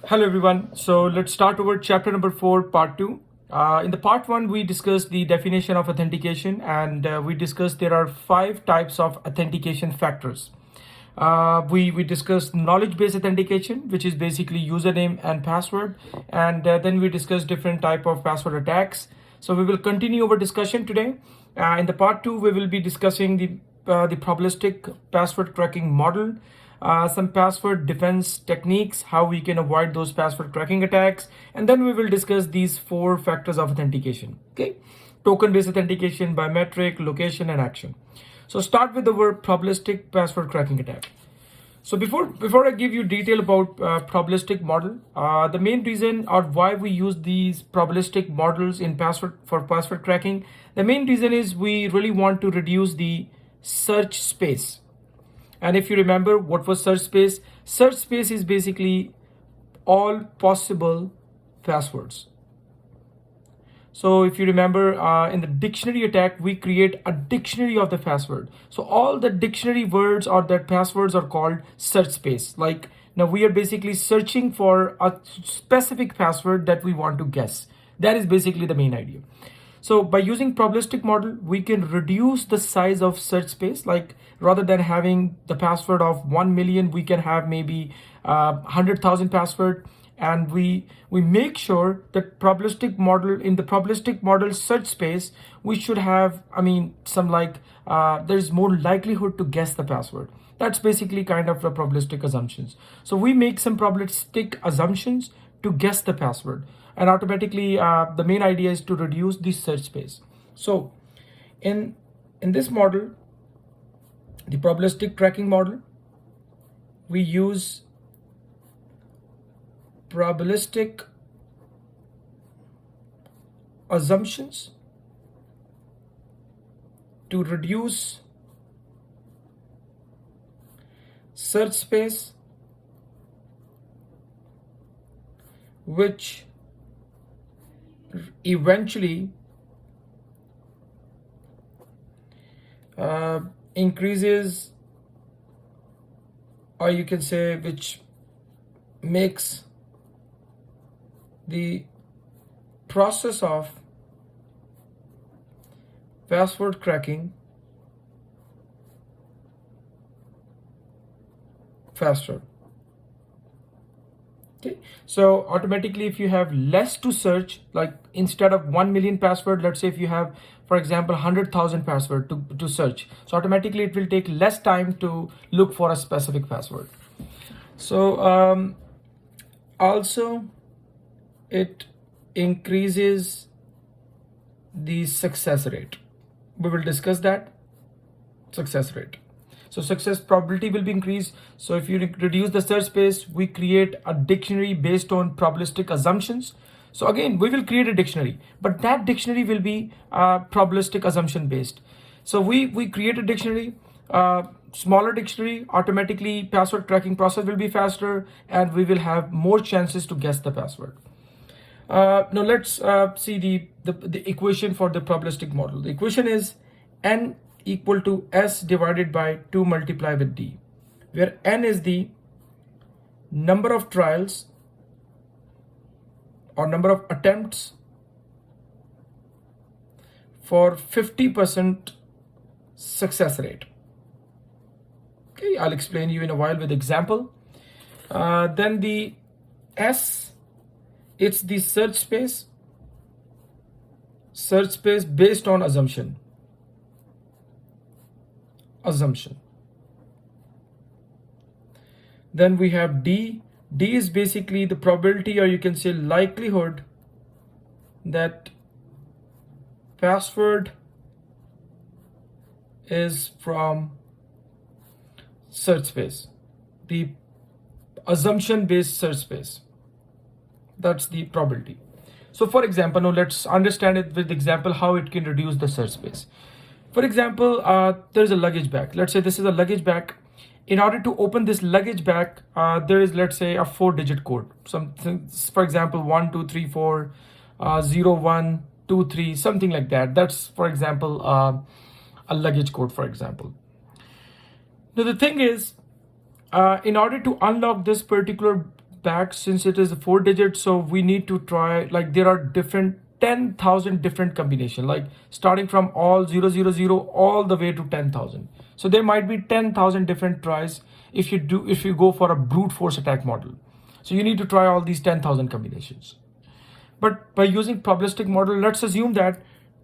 Hello everyone. So let's start over chapter number 4, part 2. In the part 1, we discussed the definition of authentication and we discussed there are 5 types of authentication factors. We discussed knowledge-based authentication, which is basically username and password, and then we discussed different type of password attacks. So we will continue our discussion today. In the part 2, we will be discussing the probabilistic password cracking model, some password defense techniques, how we can avoid those password cracking attacks, and then we will discuss these 4 factors of authentication. Okay, token-based authentication, biometric, location, and action. So start with the word probabilistic password cracking attack. So before I give you detail about probabilistic model, the main reason or why we use these probabilistic models in password cracking, the main reason is we really want to reduce the search space. And if you remember what was search space is basically all possible passwords. So if you remember in the dictionary attack, we create a dictionary of the password. So all the dictionary words or that passwords are called search space. Like now we are basically searching for a specific password that we want to guess. That is basically the main idea. So by using probabilistic model, we can reduce the size of search space. Like rather than having the password of 1 million, we can have maybe 100,000 password. And we make sure that probabilistic model in the probabilistic model search space, we should have, some like there's more likelihood to guess the password. That's basically kind of the probabilistic assumptions. So we make some probabilistic assumptions to guess the password, and automatically the main idea is to reduce the search space. So in this model, the probabilistic cracking model, we use probabilistic assumptions to reduce search space, which eventually increases, or you can say which makes the process of password cracking faster. Okay, so automatically if you have less to search, like instead of 1 million password, let's say if you have, for example, 100,000 password to search, so automatically it will take less time to look for a specific password. So also it increases the success rate. We will discuss that success rate. So success probability will be increased. So if you reduce the search space, we create a dictionary based on probabilistic assumptions. So again, we will create a dictionary, but that dictionary will be probabilistic assumption based. So we create a dictionary, smaller dictionary, automatically password cracking process will be faster, and we will have more chances to guess the password. Now let's see the equation for the probabilistic model. The equation is n equal to s divided by 2 multiplied with d, where n is the number of trials or number of attempts for 50% success rate. Okay, I'll explain you in a while with example. Then the s, it's the search space based on assumption. Then we have d. D is basically the probability, or you can say likelihood, that password is from search space, the assumption based search space. That's the probability. So for example, now let's understand it with example how it can reduce the search space. For example, there's a luggage bag. Let's say this is a luggage bag. In order to open this luggage bag, there is, let's say, a 4-digit code. Something, for example, 1 2 3 4 0 1 2 3, something like that. That's, for example, a luggage code, for example. Now the thing is, in order to unlock this particular back, since it is 4 digits, so we need to try, like there are different 10,000 different combination, like starting from all 000 all the way to 10,000. So there might be 10,000 different tries if you go for a brute force attack model. So you need to try all these 10,000 combinations. But by using probabilistic model, let's assume that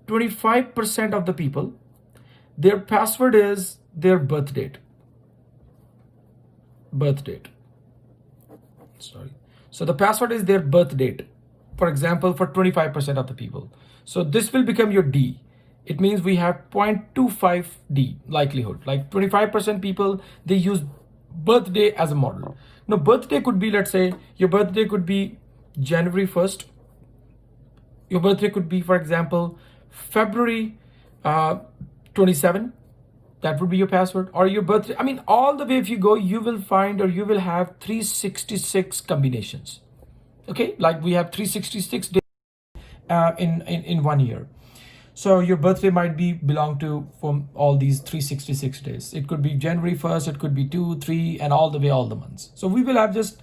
25% of the people, their password is their birth date. Sorry. So the password is their birth date, for example, for 25% of the people. So this will become your D. It means we have 0.25 D likelihood. Like 25% people, they use birthday as a model. Now birthday could be, let's say your birthday could be January 1st. Your birthday could be, for example, February 27. That would be your password, or your birthday. I mean, all the way if you go, you will find, or you will have 366 combinations. Okay, like we have 366 days in 1 year. So your birthday might be belong to from all these 366 days. It could be January 1st, it could be 2, 3, and all the way all the months. So we will have just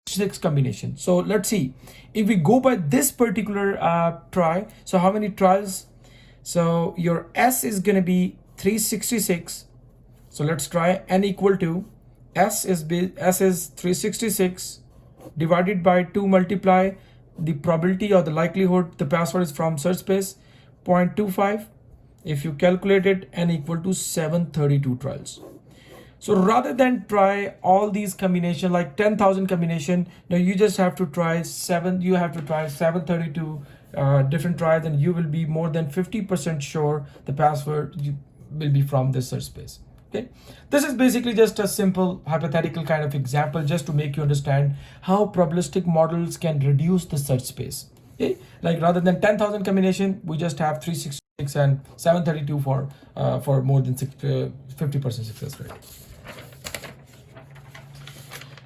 6 combinations. So let's see if we go by this particular try. So how many tries? So your S is going to be 366. So let's try n equal to S is 366 divided by 2 multiply the probability or the likelihood the password is from search space 0.25. If you calculate it, n equal to 732 trials. So rather than try all these combination like 10,000 combination, now you just have to try 732 different tries, and you will be more than 50% sure the password will be from this search space. Okay, this is basically just a simple hypothetical kind of example just to make you understand how probabilistic models can reduce the search space. Okay, like rather than 10,000 combination, we just have 366 and 732 for more than 50% success rate.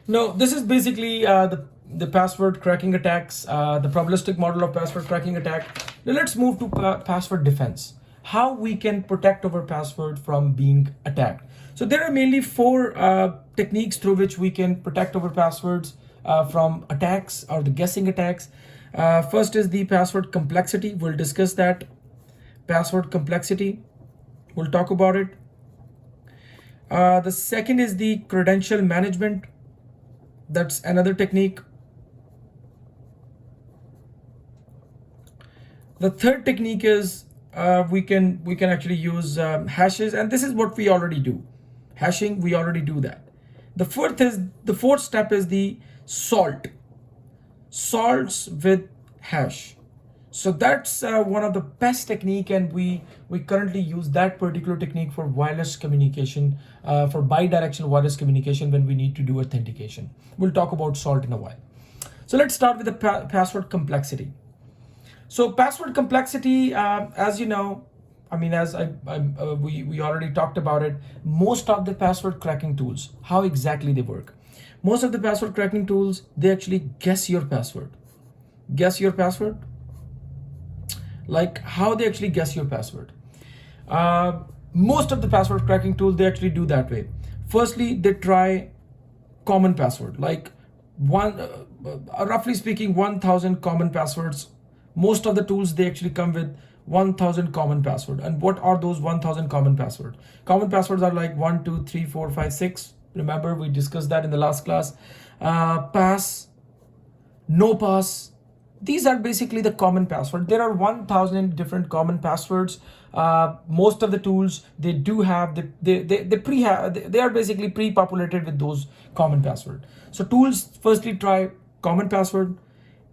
Now this is basically the password cracking attacks, the probabilistic model of password cracking attack. Now let's move to password defense. How we can protect our password from being attacked. So there are mainly 4 techniques through which we can protect our passwords from attacks or the guessing attacks. First is the password complexity. We'll discuss that. Password complexity, we'll talk about it. The second is the credential management. That's another technique. The third technique is we can actually use hashes, and this is what we already do. Hashing, we already do that. The fourth step is the salts with hash. So that's one of the best technique, and we currently use that particular technique for wireless communication, for bidirectional wireless communication when we need to do authentication. We'll talk about salt in a while. So let's start with the password complexity. So password complexity, as you know, I mean, as we already talked about it, most of the password cracking tools, how exactly they work. Most of the password cracking tools, they actually guess your password. Guess your password? Like how they actually guess your password. Most of the password cracking tools, they actually do that way. Firstly, they try common password, like roughly speaking, 1,000 common passwords. Most of the tools, they actually come with 1,000 common password. And what are those 1,000 common password? Common passwords are like 1, 2, 3, 4, 5, 6. Remember, we discussed that in the last class. Pass, no pass. These are basically the common password. There are 1,000 different common passwords. Most of the tools, they do have they are basically pre-populated with those common password. So tools firstly try common password.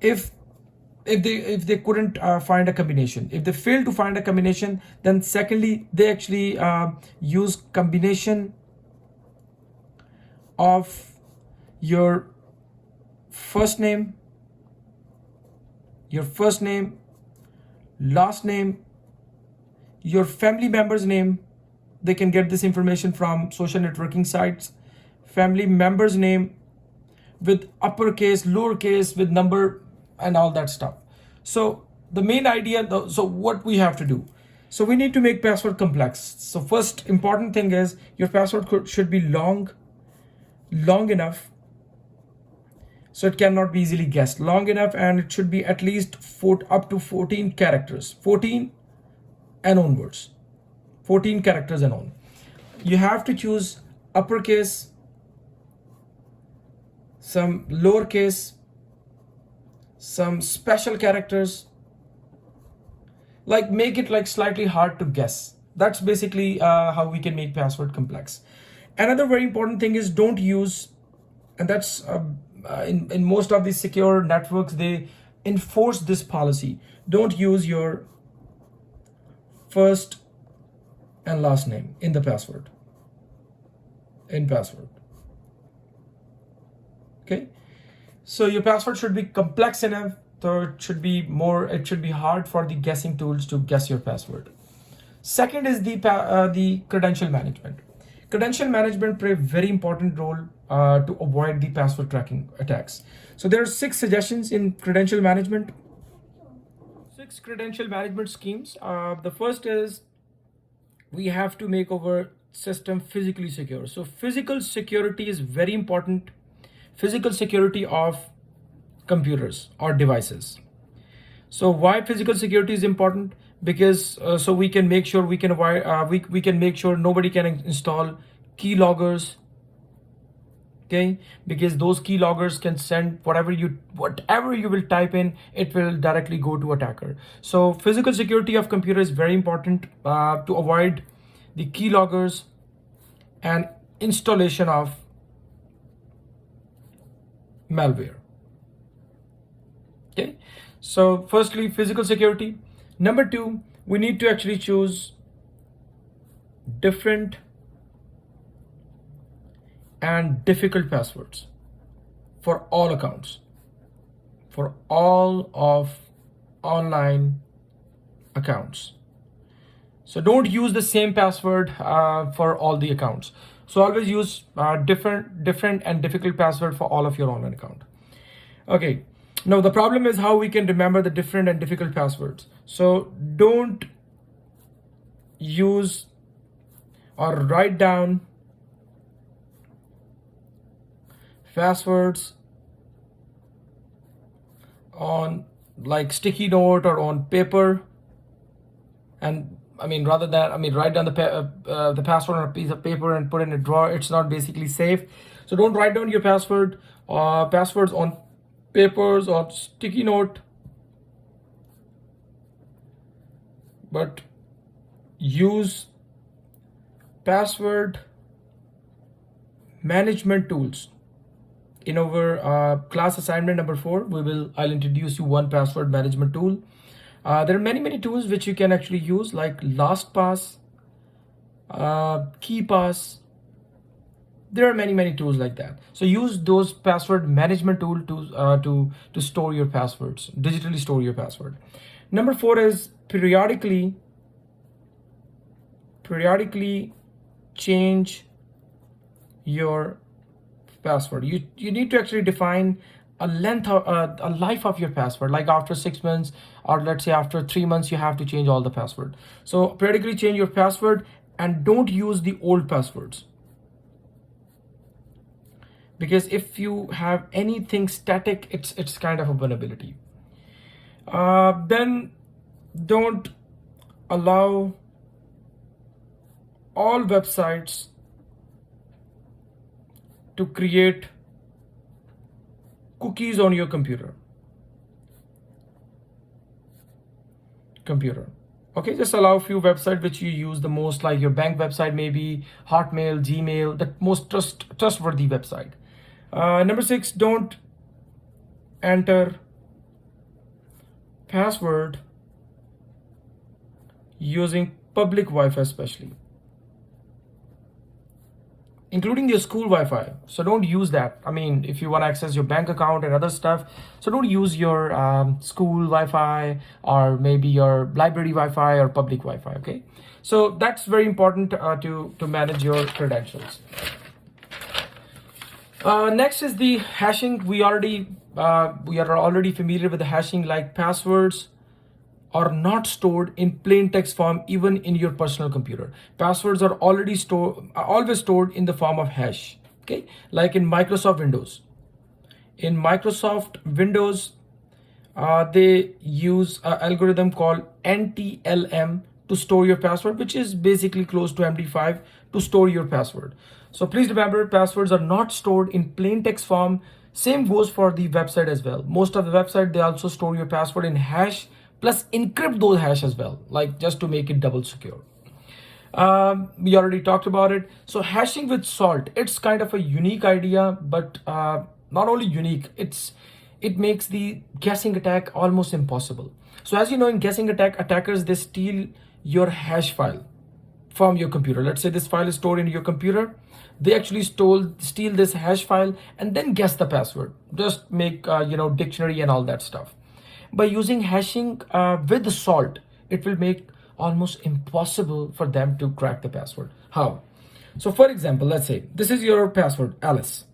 If they couldn't find a combination, if they fail to find a combination, then secondly they actually use combination of your first name, last name, your family member's name. They can get this information from social networking sites. Family member's name with uppercase, lowercase, with number, and all that stuff. So the main idea, so what we have to do, so we need to make password complex. So first important thing is your password should be long enough So it cannot be easily guessed. Long enough, and it should be at least up to 14 characters, 14 and onwards, 14 characters and on. You have to choose uppercase, some lowercase, some special characters, like make it like slightly hard to guess. That's basically how we can make password complex. Another very important thing is don't use, and that's in most of these secure networks, they enforce this policy. Don't use your first and last name in the password. Okay, so your password should be complex enough, so it should be hard for the guessing tools to guess your password. Second is the credential management. Credential management play a very important role to avoid the password tracking attacks. So there are 6 suggestions in credential management. 6 credential management schemes. The first is we have to make our system physically secure. So physical security is very important. Physical security of computers or devices. So why physical security is important? Because so we can make sure we can make sure nobody can install keyloggers. Okay, because those keyloggers can send whatever you will type in, it will directly go to attacker. So physical security of computer is very important to avoid the keyloggers and installation of malware. Okay, so firstly, physical security. Number 2, we need to actually choose different and difficult passwords for all accounts, for all of online accounts. So don't use the same password for all the accounts. So always use different and difficult password for all of your online account. Okay. Now the problem is how we can remember the different and difficult passwords. So don't use or write down passwords on like sticky note or on paper, and write down the password on a piece of paper and put it in a drawer. It's not basically safe. So don't write down your passwords on papers or sticky note, but use password management tools. In our class assignment number 4, I'll introduce you one password management tool. There are many tools which you can actually use, like LastPass, KeePass. There are many tools like that. So use those password management tool to store your passwords, digitally store your password. Number 4 is periodically change your password. You need to actually define a life of your password, like after 6 months, or let's say after 3 months, you have to change all the password. So periodically change your password, and don't use the old passwords, because if you have anything static, it's kind of a vulnerability. Then don't allow all websites to create cookies on your computer. Okay, just allow a few websites which you use the most, like your bank website, maybe Hotmail, Gmail, the most trustworthy website. Number 6, don't enter password using public Wi-Fi, especially including your school Wi-Fi. So don't use that. If you want to access your bank account and other stuff, so don't use your school Wi-Fi or maybe your library Wi-Fi or public Wi-Fi. Okay, so that's very important to manage your credentials. Next is the hashing. We are already familiar with the hashing, like passwords are not stored in plain text form even in your personal computer. Passwords are always stored in the form of hash. Okay, like in Microsoft Windows. In Microsoft Windows, they use an algorithm called NTLM to store your password, which is basically close to MD5 to store your password. So please remember, passwords are not stored in plain text form. Same goes for the website as well. Most of the website, they also store your password in hash plus encrypt those hash as well, like just to make it double secure. We already talked about it. So hashing with salt, it's kind of a unique idea, but not only unique, it makes the guessing attack almost impossible. So as you know, in guessing attack, attackers, they steal your hash file from your computer. Let's say this file is stored in your computer. They actually steal this hash file and then guess the password. Just make dictionary and all that stuff. By using hashing with salt, it will make almost impossible for them to crack the password. How? So for example, let's say this is your password, Alice.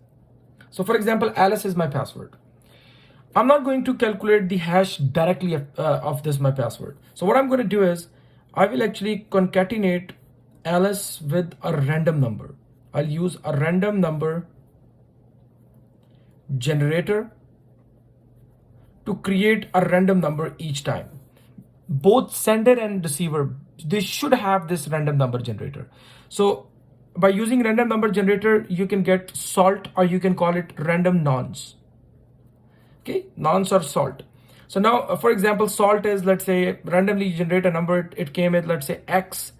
So for example, Alice is my password. I'm not going to calculate the hash directly of this my password. So what I'm going to do is I will actually concatenate Alice with a random number. I'll use a random number generator to create a random number each time. Both sender and receiver, they should have this random number generator. So by using random number generator, you can get salt, or you can call it random nonce. Okay, nonce or salt. So now, for example, salt is, let's say, randomly generate a number. It came with, let's say, X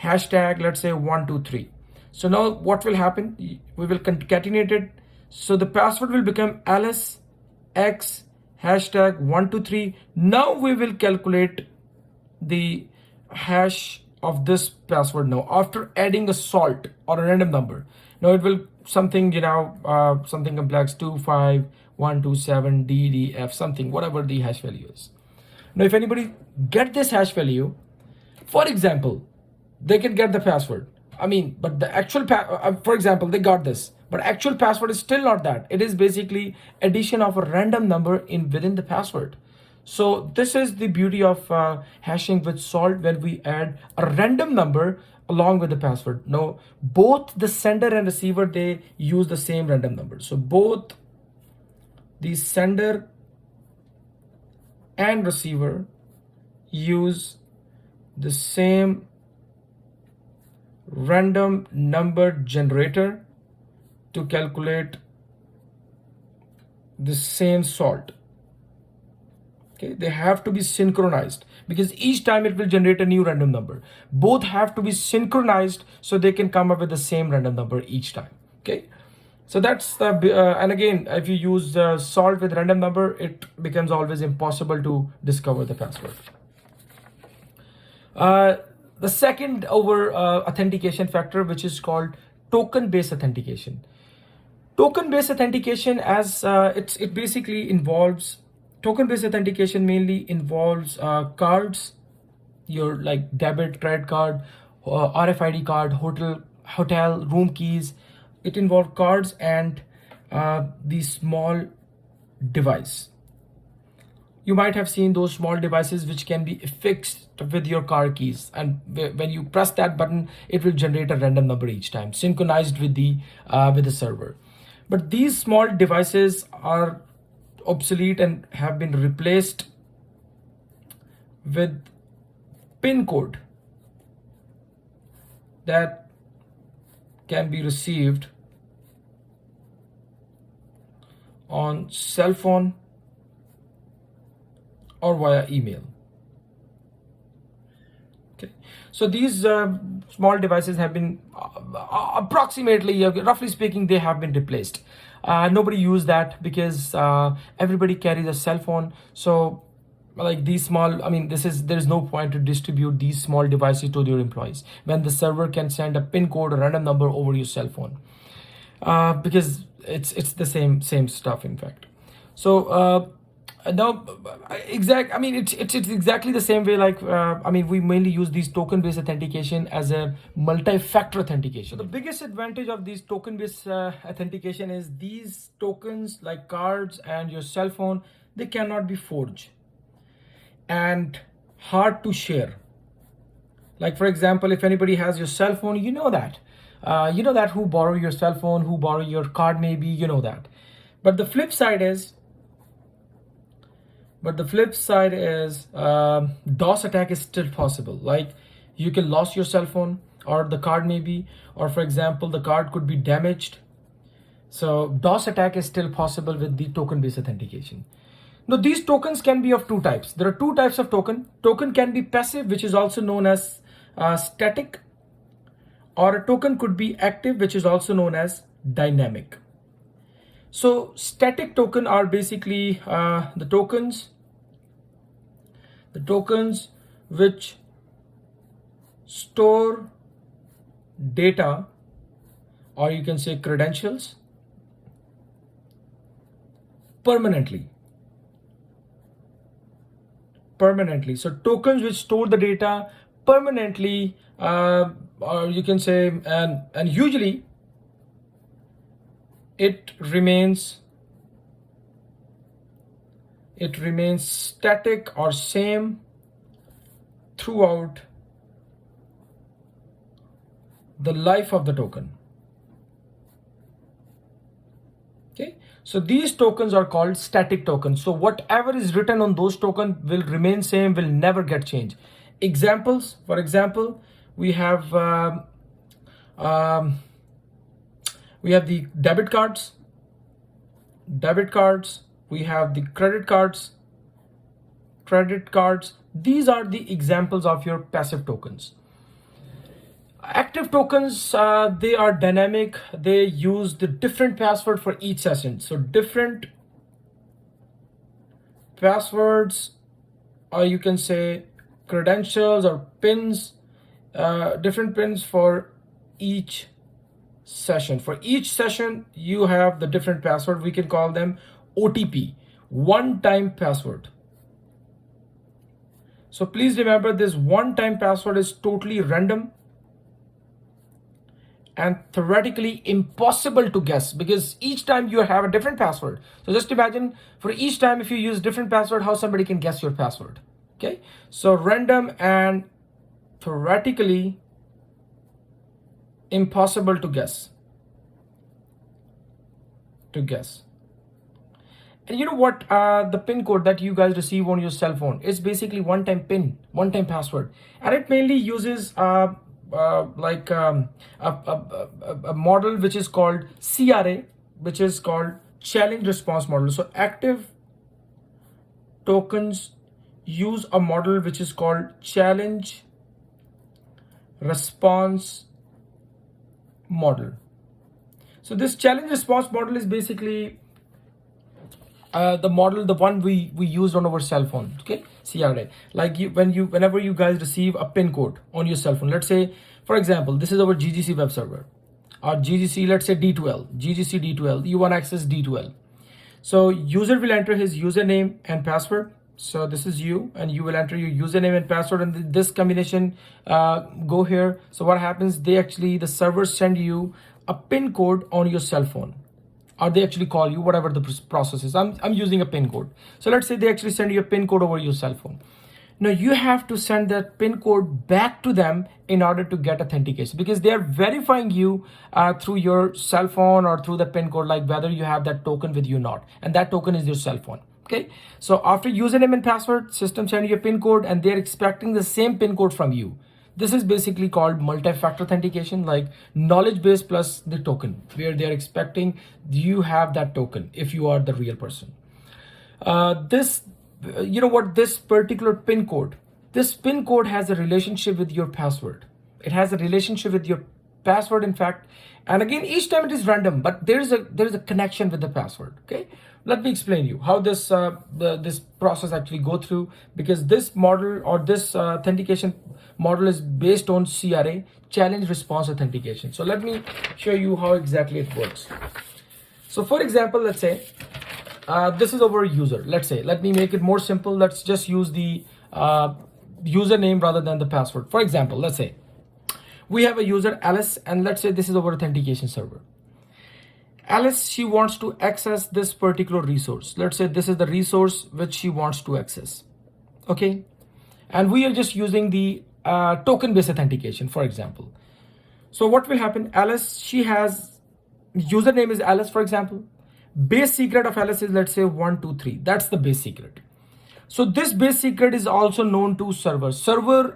hashtag, let's say 123. So now what will happen? We will concatenate it. So the password will become Alice X hashtag 123. Now we will calculate the hash of this password now after adding a salt or a random number. Now it will something, something complex 25127 DDF something, whatever the hash value is. Now if anybody get this hash value, for example, they can get the password. But the actual, for example, they got this, but actual password is still not that. It is basically addition of a random number within the password. So this is the beauty of hashing with salt, when we add a random number along with the password. Now, both the sender and receiver, they use the same random number. So both the sender and receiver use the same random number generator to calculate the same salt. Okay, they have to be synchronized because each time it will generate a new random number. Both have to be synchronized so they can come up with the same random number each time. Okay, so that's the and again, if you use salt with random number, it becomes always impossible to discover the password. The second authentication factor, which is called token-based authentication. Token-based authentication, as it basically involves, token-based authentication mainly involves cards, your like debit, credit card, RFID card, hotel room keys. It involves cards and the small device. You might have seen those small devices which can be fixed with your car keys, and when you press that button, it will generate a random number each time, synchronized with the server. But these small devices are obsolete and have been replaced with PIN code that can be received on cell phone or via email. Okay, so these small devices have been approximately, roughly speaking, they have been replaced. Nobody use that because everybody carries a cell phone. So like these small, there's no point to distribute these small devices to your employees when the server can send a PIN code or random number over your cell phone, because it's the same stuff, in fact. So now it's exactly the same way, like we mainly use these token-based authentication as a multi-factor authentication. The biggest advantage of these token-based authentication is these tokens, like cards and your cell phone, they cannot be forged and hard to share. Like for example, if anybody has your cell phone, you know that who borrow your cell phone, who borrow your card, maybe, you know that. But the flip side is DOS attack is still possible. Like you can lose your cell phone or the card maybe, or for example, the card could be damaged. So DOS attack is still possible with the token-based authentication. Now these tokens can be of two types. There are two types of token. Token can be passive, which is also known as static, or a token could be active, which is also known as dynamic. So static token are basically the tokens which store data, or you can say credentials, permanently. So tokens which store the data permanently, or you can say, and usually it remains static or same throughout the life of the token. Okay, so these tokens are called static tokens. So whatever is written on those tokens will remain same, will never get changed. Examples, for example, we have the debit cards, we have the credit cards. These are the examples of your passive tokens. Active tokens, they are dynamic. They use the different password for each session. So different passwords, or you can say credentials or pins, different pins for each session. For each session, you have the different password. We can call them OTP, one-time password. So please remember, this one-time password is totally random and theoretically impossible to guess, because each time you have a different password. So just imagine, for each time if you use different password, how somebody can guess your password. Okay, so random and theoretically impossible to guess. And you know what, the pin code that you guys receive on your cell phone is basically one-time pin, one-time password, and it mainly uses a model which is called CRA, which is called challenge response model. So active tokens use a model which is called challenge response model. So this challenge response model is basically the one we use on our cell phone. Okay, CRA. Like whenever you guys receive a pin code on your cell phone, let's say for example this is our GGC web server, or GGC, let's say D2L, GGC D2L, you want to access D2L. So user will enter his username and password. So this is you, and you will enter your username and password, and this combination go here. So what happens, the servers send you a pin code on your cell phone, or they actually call you, whatever the process is. I'm using a pin code. So let's say they actually send you a pin code over your cell phone. Now you have to send that pin code back to them in order to get authentication, because they are verifying you through your cell phone or through the pin code, like whether you have that token with you or not, and that token is your cell phone. Okay, so after username and password, system send you a pin code, and they're expecting the same pin code from you. This is basically called multi-factor authentication, like knowledge base plus the token, where they're expecting you have that token if you are the real person. This particular pin code, has a relationship with your password. It has a relationship with your password, in fact, and again, each time it is random, but there is a connection with the password. Okay, let me explain you how this this process actually go through, because this model, or this authentication model, is based on CRA, challenge response authentication. So let me show you how exactly it works. So for example, let's say this is our user. Let me make it more simple. Let's just use the username rather than the password. For example, let's say we have a user Alice, and let's say this is our authentication server. Alice, she wants to access this particular resource. Let's say this is the resource which she wants to access. Okay, and we are just using the token-based authentication, for example. So what will happen? Alice, she has username is Alice, for example. Base secret of Alice is, let's say, 123. That's the base secret. So this base secret is also known to server. Server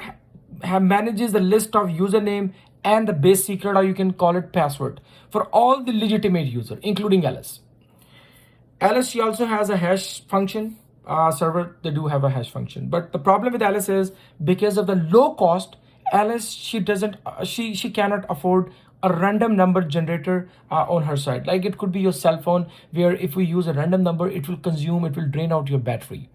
manages the list of username and the base secret, or you can call it password, for all the legitimate user, including Alice. Alice, she also has a hash function. Server, they do have a hash function. But the problem with Alice is, because of the low cost, Alice, she doesn't, she cannot afford a random number generator on her side. Like, it could be your cell phone, where if we use a random number, it will drain out your battery.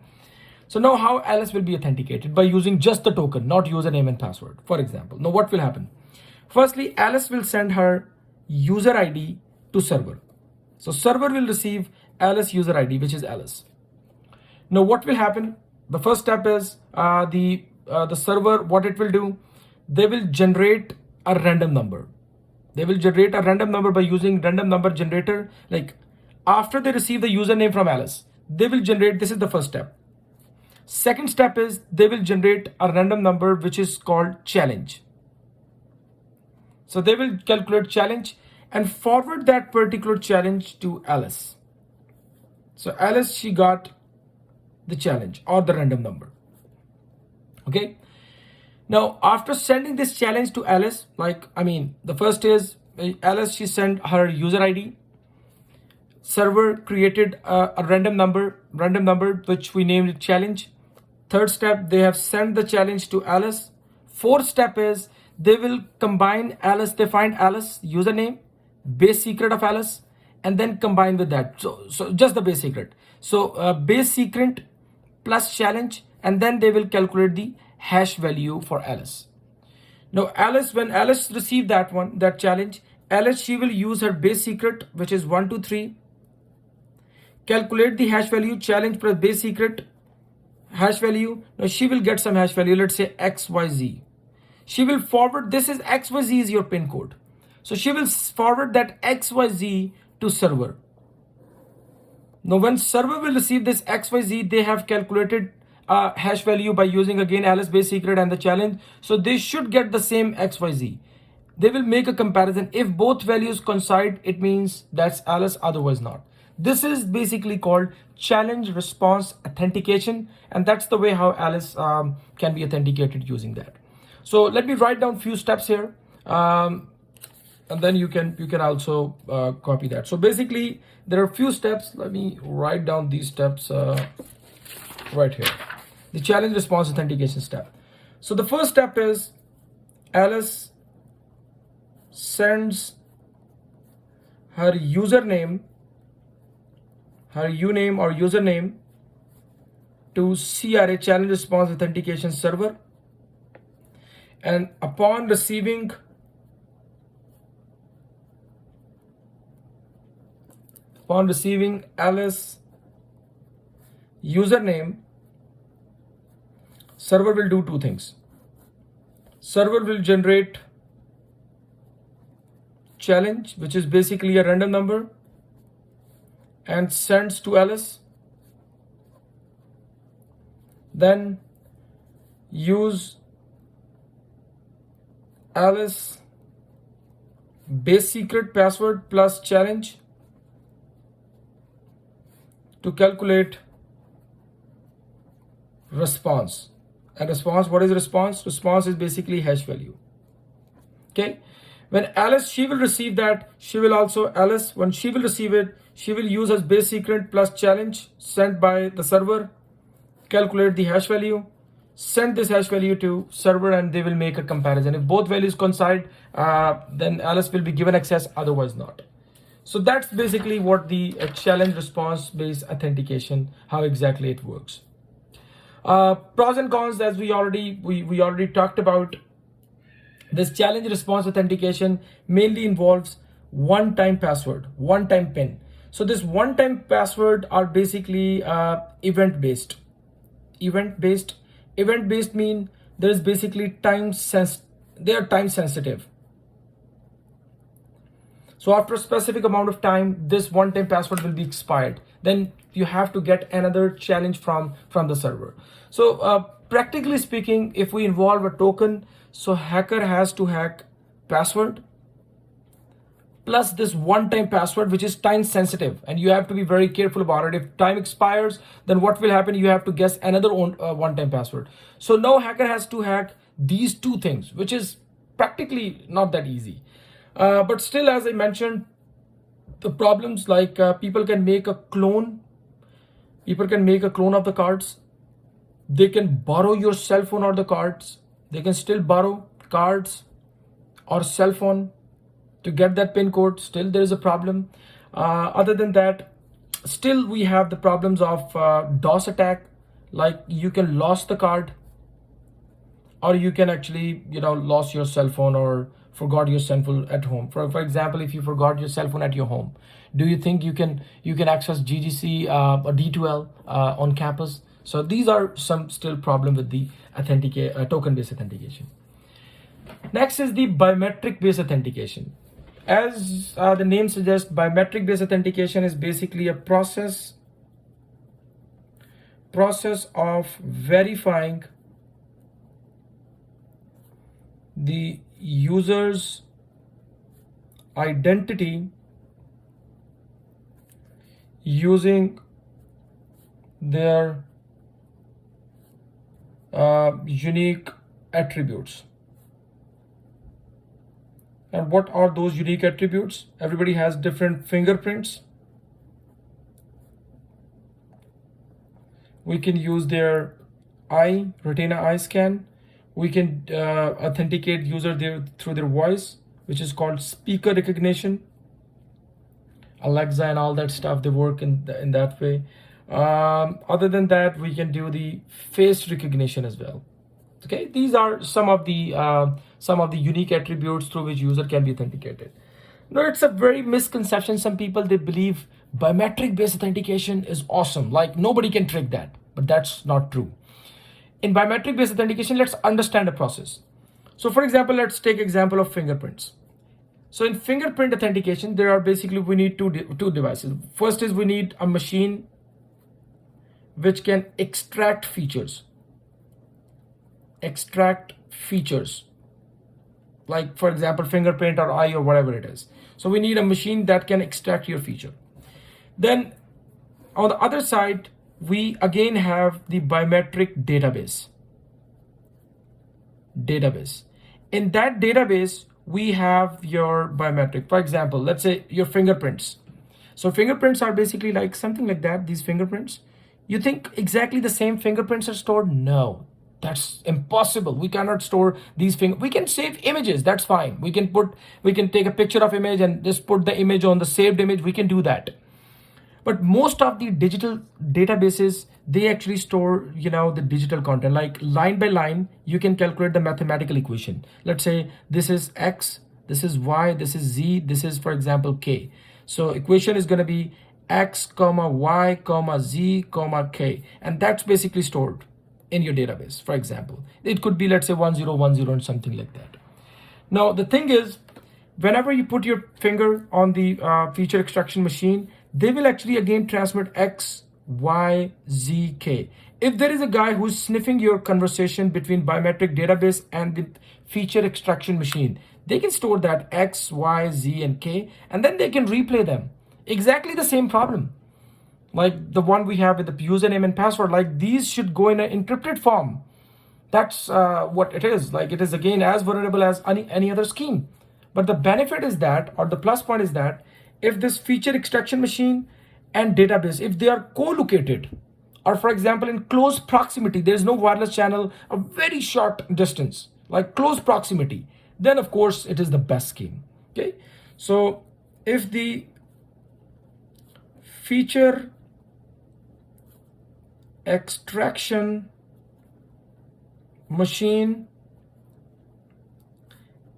So now how Alice will be authenticated? By using just the token, not username and password, for example. Now what will happen? Firstly, Alice will send her user ID to server. So server will receive Alice user ID, which is Alice. Now what will happen? The first step is the server, what it will do, they will generate a random number. They will generate a random number by using random number generator. Like, after they receive the username from Alice, they will generate, this is the first step. Second step is they will generate a random number which is called challenge. So they will calculate challenge and forward that particular challenge to Alice. So Alice, she got the challenge or the random number. Okay. Now, after sending this challenge to Alice, the first is Alice, she sent her user ID. Server created a random number which we named it challenge. Third step, they have sent the challenge to Alice. Fourth step is they will combine Alice, they find Alice username, base secret of Alice, and then combine with that. So just the base secret. So base secret plus challenge, and then they will calculate the hash value for Alice. Now Alice, when Alice received that challenge, Alice, she will use her base secret, which is 123, calculate the hash value, challenge plus base secret, hash value. Now she will get some hash value, let's say XYZ. She will forward, this is XYZ is your pin code. So she will forward that XYZ to server. Now when server will receive this XYZ, they have calculated hash value by using again Alice base secret and the challenge. So they should get the same XYZ. They will make a comparison. If both values coincide, it means that's Alice, otherwise not. This is basically called challenge response authentication, and that's the way how Alice can be authenticated using that. So let me write down few steps here, and then you can also copy that. So basically there are a few steps. Let me write down these steps right here. The challenge response authentication step. So the first step is Alice sends her username, her uname or username, to CRA, challenge response authentication server, and upon receiving Alice username, server will do two things. Server will generate challenge, which is basically a random number, and sends to Alice. Then use Alice base secret password plus challenge to calculate response. And response, what is response? Response is basically hash value. Okay. When Alice, she will receive that, when she will receive it, she will use as base secret plus challenge sent by the server, calculate the hash value, send this hash value to server, and they will make a comparison. If both values coincide, then Alice will be given access, otherwise not. So that's basically what the challenge response based authentication, how exactly it works. Pros and cons, as we already talked about. This challenge response authentication mainly involves one-time password, one-time PIN. So this one-time password are basically event-based. Event-based mean there is basically they are time sensitive. So after a specific amount of time, this one-time password will be expired. Then you have to get another challenge from the server. So practically speaking, if we involve a token, so hacker has to hack password plus this one-time password, which is time sensitive, and you have to be very careful about it. If time expires, then what will happen? You have to guess another one-time password. So no hacker has to hack these two things, which is practically not that easy. But still, as I mentioned, the problems like people can make a clone. People can make a clone of the cards. They can borrow your cell phone or the cards. They can still borrow cards or cell phone to get that pin code. Still there is a problem. Other than that, still we have the problems of DOS attack, like you can lose the card, or you can actually lose your cell phone or forgot your cell phone at home. For example, if you forgot your cell phone at your home, do you think you can access GGC or D2L on campus? So these are some still problem with the token based authentication. Next is the biometric based authentication. As the name suggests, biometric based authentication is basically a process of verifying the user's identity using their unique attributes. And what are those unique attributes? Everybody has different fingerprints. We can use their retina eye scan. We can authenticate user through their voice, which is called speaker recognition. Alexa and all that stuff, they work in that way. Other than that, we can do the face recognition as well. Okay, these are some of the unique attributes through which user can be authenticated. Now, it's a very misconception. Some people, they believe biometric based authentication is awesome, like nobody can trick that, but that's not true. In biometric based authentication, let's understand the process. So for example, let's take example of fingerprints. So in fingerprint authentication, there are basically, we need two devices. First is we need a machine which can extract features. Like for example, fingerprint or eye or whatever it is. So we need a machine that can extract your feature. Then on the other side, we again have the biometric database. In that database, we have your biometric. For example, let's say your fingerprints. So fingerprints are basically like something like that, these fingerprints. You think exactly the same fingerprints are stored? No, that's impossible. We cannot store these we can save images, that's fine. We can take a picture of image and just put the image on the saved image. We can do that. But most of the digital databases, they actually store, the digital content, like line by line. You can calculate the mathematical equation. Let's say this is X, this is Y, this is Z, this is, for example, K. So equation is going to be X, comma, Y, comma, Z, comma, K. And that's basically stored in your database. For example, it could be, let's say 1010 and something like that. Now, the thing is, whenever you put your finger on the feature extraction machine, they will actually again transmit X, Y, Z, K. If there is a guy who's sniffing your conversation between biometric database and the feature extraction machine, they can store that X, Y, Z, and K, and then they can replay them. Exactly the same problem. Like the one we have with the username and password, like these should go in an encrypted form. That's what it is. Like it is again as vulnerable as any other scheme. But the benefit is that, or the plus point is that, if this feature extraction machine and database, if they are co-located, or for example in close proximity, there is no wireless channel, a very short distance, like close proximity, then of course it is the best scheme. Okay, so if the feature extraction machine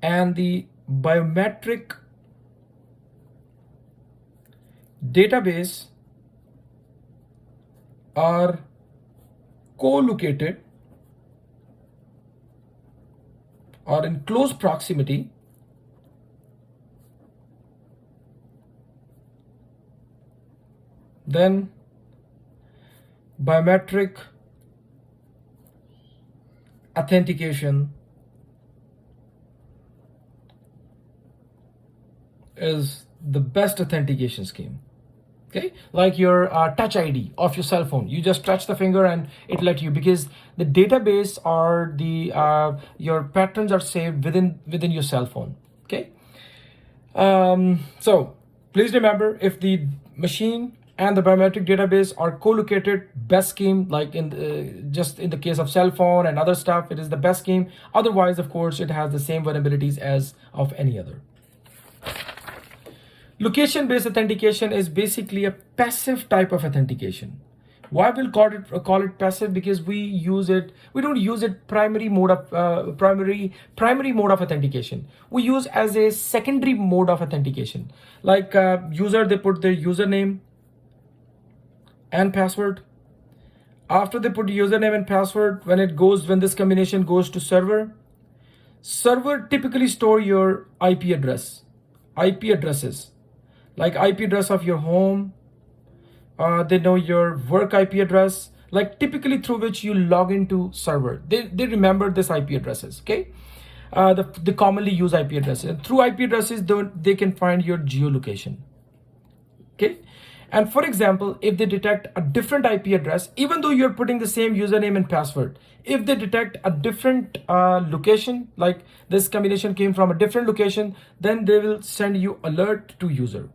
and the biometric database are co-located or in close proximity, then biometric authentication is the best authentication scheme. Okay, like your touch ID of your cell phone, you just touch the finger and it let you, because the database or the your patterns are saved within your cell phone. Okay, so please remember, if the machine and the biometric database are co-located, best scheme, like in just in the case of cell phone and other stuff, it is the best scheme. Otherwise, of course, it has the same vulnerabilities as of any other. Location-based authentication is basically a passive type of authentication. Why we'll call it passive? Because we don't use it primary mode of primary mode of authentication. We use as a secondary mode of authentication. Like user, they put their username and password. After they put username and password, when this combination goes to server typically store your IP addresses, like IP address of your home. They know your work IP address, like typically through which you log into server. They remember this IP addresses. Okay, they commonly use IP addresses, and through IP addresses they can find your geolocation. Okay, and for example, if they detect a different IP address, even though you're putting the same username and password, if they detect a different location, like this combination came from a different location, then they will send you alert to user,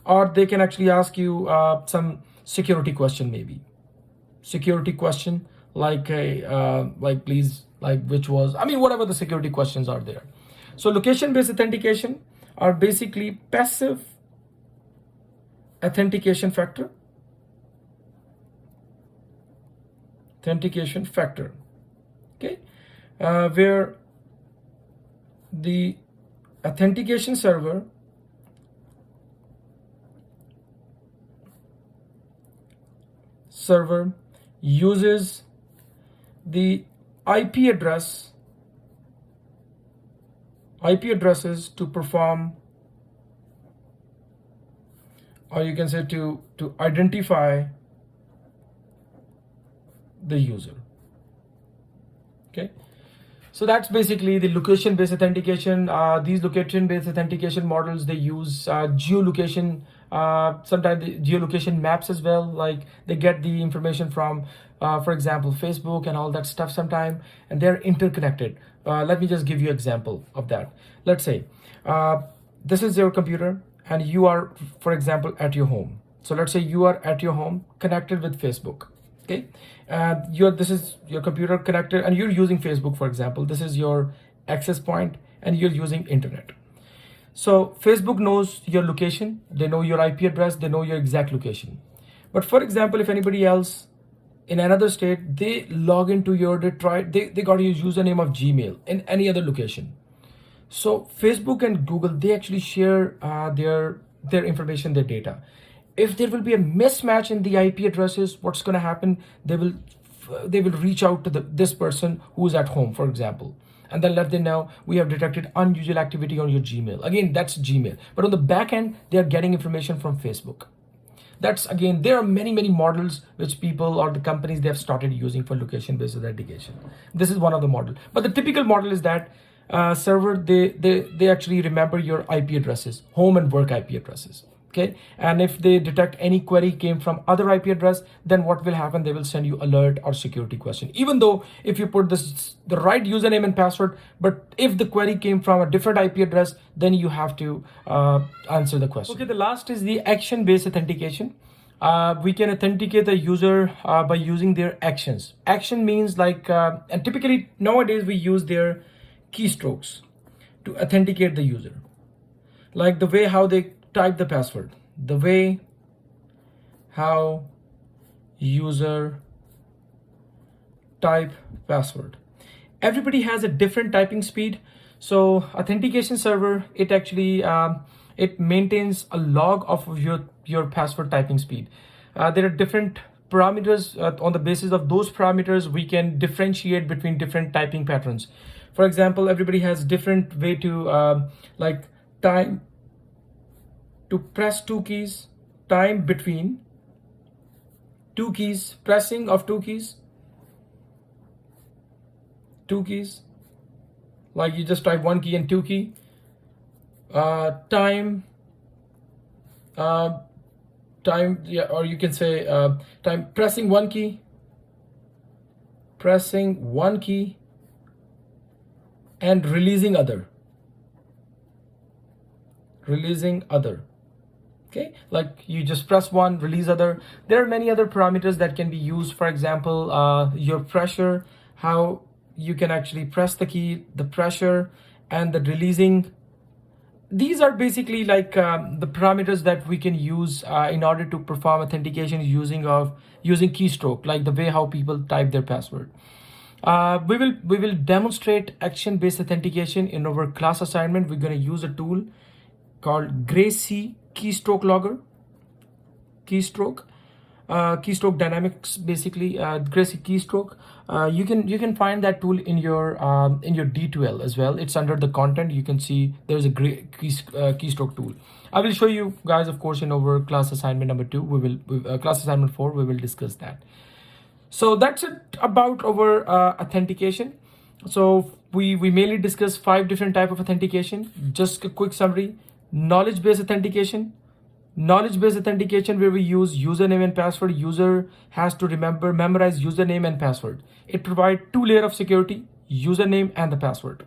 or they can actually ask you some security question, maybe security question like please, like which was, whatever the security questions are there. So location-based authentication are basically passive authentication factor. Okay, where the authentication server uses the IP addresses to perform, or you can say to identify the user. Okay, so that's basically the location-based authentication. These location-based authentication models, they use geolocation, sometimes the geolocation maps as well. Like they get the information from, for example, Facebook and all that stuff sometime, and they're interconnected. Let me just give you an example of that. Let's say this is your computer, and you are, for example, at your home. So let's say you are at your home connected with Facebook. Okay, this is your computer connected, and you're using Facebook, for example. This is your access point, and you're using internet. So Facebook knows your location, they know your IP address, they know your exact location. But for example, if anybody else in another state, they log into they got your username of Gmail in any other location. So Facebook and Google, they actually share their information, their data. If there will be a mismatch in the IP addresses, what's going to happen? They will reach out to this person who's at home, for example, and then let them know, we have detected unusual activity on your Gmail. Again, that's Gmail. But on the back end, they are getting information from Facebook. That's, again, there are many models which people or the companies, they have started using for location-based authentication. This is one of the models. But the typical model is that server, they actually remember your IP addresses, home and work IP addresses. Okay, and if they detect any query came from other IP address, then what will happen? They will send you alert or security question. Even though if you put the right username and password, but if the query came from a different IP address, then you have to answer the question. Okay, the last is the action-based authentication. We can authenticate the user by using their actions. Action means like, and typically nowadays we use their keystrokes to authenticate the user, like the way how they type the password, the way how user type password. Everybody has a different typing speed. So authentication server, it actually it maintains a log of your password typing speed. There are different parameters. On the basis of those parameters, we can differentiate between different typing patterns. For example, everybody has different way to like time to press two keys, time between two keys, pressing of two keys, like you just type one key and two key, time, time, yeah, or you can say time pressing one key, and releasing other, okay, like you just press one, release other. There are many other parameters that can be used. For example, your pressure, how you can actually press the key, the pressure, and the releasing. These are basically like the parameters that we can use in order to perform authentication using keystroke, like the way how people type their password. We will demonstrate action-based authentication in our class assignment. We're going to use a tool called Gracie Keystroke Logger. Keystroke dynamics, basically. Gracie keystroke. You can find that tool in your D2L as well. It's under the content. You can see there's a great keystroke tool. I will show you guys, of course, in our class assignment number 2. Class assignment 4. We will discuss that. So that's it about our authentication. So we mainly discuss 5 different type of authentication. Just a quick summary: knowledge-based authentication. Knowledge-based authentication, where we use username and password. User has to memorize username and password. It provides 2 layers of security: username and the password.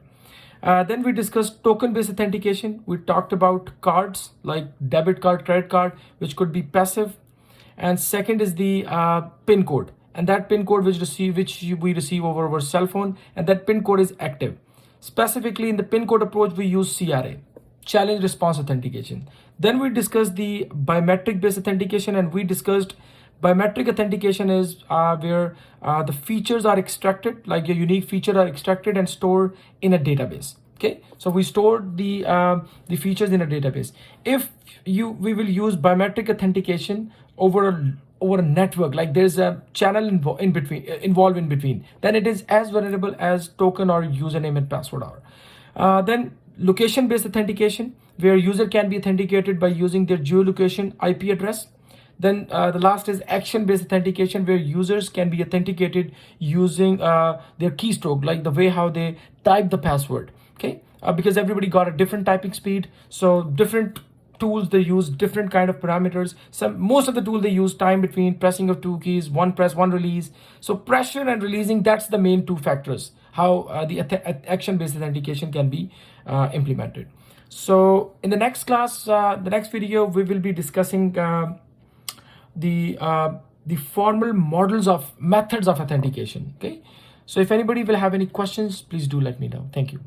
Then we discussed token-based authentication. We talked about cards like debit card, credit card, which could be passive. And second is the PIN code, and that PIN code we receive over our cell phone, and that PIN code is active. Specifically, in the PIN code approach, we use CRA, challenge response authentication. Then we discussed the biometric based authentication, and we discussed biometric authentication is where the features are extracted, like a unique feature are extracted and stored in a database. Okay, so we stored the features in a database. If we will use biometric authentication over a network, like there's a channel involved in between, then it is as vulnerable as token or username and password are. Then location-based authentication, where user can be authenticated by using their geolocation IP address. Then the last is action-based authentication, where users can be authenticated using their keystroke, like the way how they type the password. Okay, because everybody got a different typing speed, so different tools they use different kind of parameters. Most of the tool they use time between pressing of 2 keys, one press, one release. So pressure and releasing, that's the main 2 factors how the action-based authentication can be implemented. So in the next class, the next video, we will be discussing the formal models of methods of authentication. Okay, so if anybody will have any questions, please do let me know. Thank you.